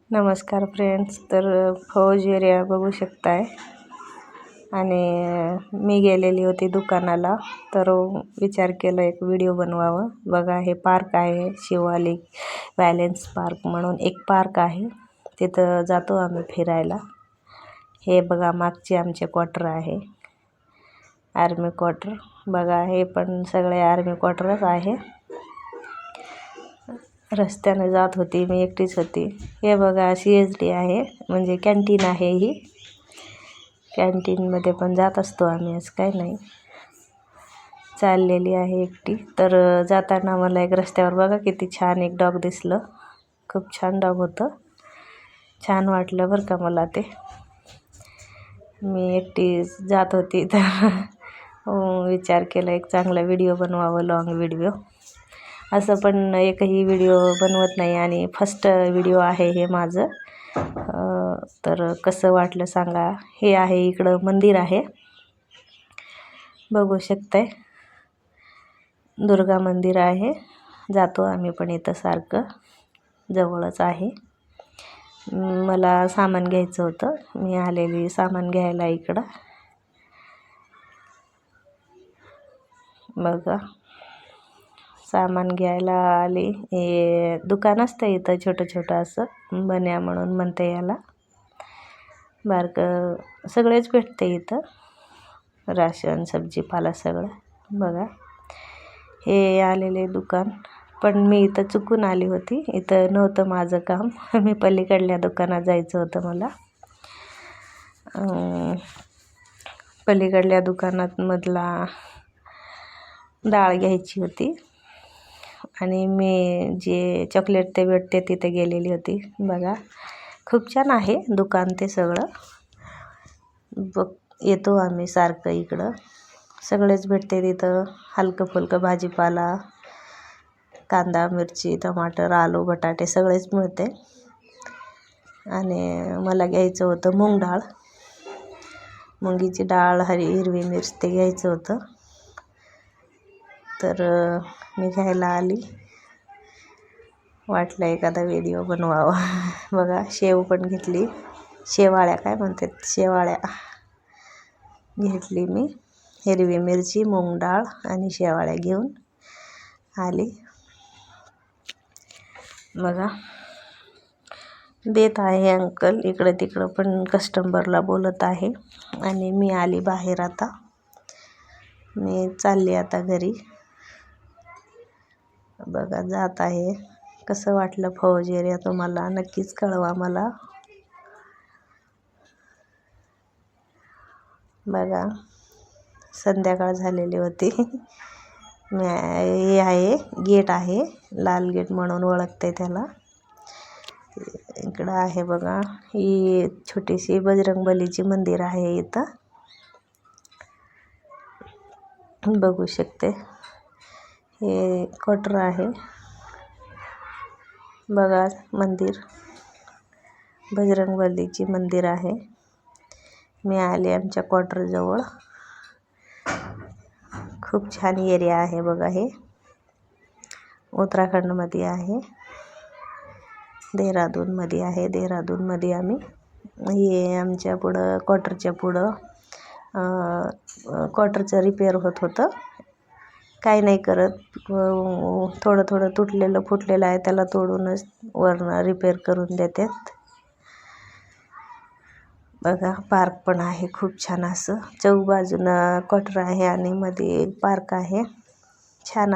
नमस्कार फ्रेंड्स. तर फौज एरिया बघू शकताय आणि मी गेलेली होती दुकानाला, तर विचार केला एक व्हिडिओ बनवावं. बघा, हे पार्क आहे, शिवालिक बॅलन्स पार्क म्हणून एक पार्क आहे. तिथं जातो आम्ही फिरायला. हे बघा, मागचे आमचे क्वार्टर आहे, आर्मी क्वार्टर. बघा, हे पण सगळे आर्मी क्वार्टरच आहे. रस्त्याने जात होती, मी एकटीच होती. हे बघा, CSD आहे, म्हणजे कॅन्टीन आहे. ही कॅन्टीनमध्ये पण जात असतो आम्ही, असं काही नाही. चाललेली आहे एकटी. तर जाताना मला एक रस्त्यावर बघा किती छान एक डॉग दिसलं. खूप छान डॉग होतं, छान वाटलं बरं का मला ते. मी एकटी जात होती तर विचार केला एक चांगला व्हिडिओ बनवावं, लॉंग व्हिडिओ. असं पण एकही व्हिडिओ बनवत नाही आणि फर्स्ट व्हिडिओ आहे हे माझं. तर कसं वाटलं सांगा. हे आहे, इकडं मंदिर आहे, बघू शकताय, दुर्गा मंदिर आहे. जातो आम्ही पण इथं सारखं, जवळच आहे. मला सामान घ्यायचं होतं, मी आलेली सामान घ्यायला इकडं. बघा, सामान घ्यायला आली. हे दुकान असतं इथं छोटं छोटं असं, बन्या म्हणून म्हणते याला. बारकं सगळेच भेटते इथं, राशन, सब्जीपाला सगळं. बघा, हे आलेले दुकान. पण मी इथं चुकून आली होती, इथं नव्हतं माझं काम. मी पलीकडल्या दुकानात जायचं होतं मला. पलीकडल्या दुकानात मधला डाळ घ्यायची होती आणि मी जे चॉकलेट ते भेटते तिथे गेलेली होती. बघा, खूप छान आहे दुकान ते सगळं. येतो आम्ही सारखं इकडं, सगळेच भेटते तिथं. हलकं फुलकं भाजीपाला, कांदा, मिरची, टमाटर, आलू, बटाटे सगळेच मिळते. आणि मला घ्यायचं होतं मूग डाळ, मुंगीची डाळ, हिरवी मिरच ते घ्यायचं होतं. तर मी घ्यायला आली, वाटलं एखादा व्हिडिओ बनवावा. बघा, शेव पण घेतली, शेवाळ्या काय म्हणतात, शेवाळ्या घेतली मी. हिरवी मिरची, मूग डाळ आणि शेवाळ्या घेऊन आली. बघा, देत आहे अंकल इकडं तिकडं, पण कस्टमरला बोलत आहे. आणि मी आली बाहेर. आता मी चालली आता घरी. बघा, जात आहे. कसं वाटलं फौज एरिया तुम्हाला नक्कीच कळवा मला. बघा, संध्याकाळ झालेली होती. हे आहे गेट आहे, लाल गेट म्हणून ओळखते त्याला. इकडं आहे बघा, ही छोटीशी बजरंगबलीची मंदिर आहे इथं, बघू शकते. हे क्वार्टर आहे. बघा, मंदिर बजरंगबलीची मंदिर आहे. मी आले आमच्या क्वार्टर जवळ. खूप छान एरिया आहे बघा. हे उत्तराखंडमध्ये आहे, देहरादूनमध्ये आहे. देहरादूनमध्ये आम्ही, हे आमच्या पुढं क्वार्टरच्या पुढं क्वार्टरचं रिपेअर होत होतं. काही नाही करत, थोडं थोडं तुटलेलं फुटलेलं आहे, त्याला तोडूनच वरनं रिपेअर करून देतात. बघा, पार्क पण आहे खूप छान असं. चौबाजूनं क्वार्टर आहे आणि मध्ये पार्क आहे, छान.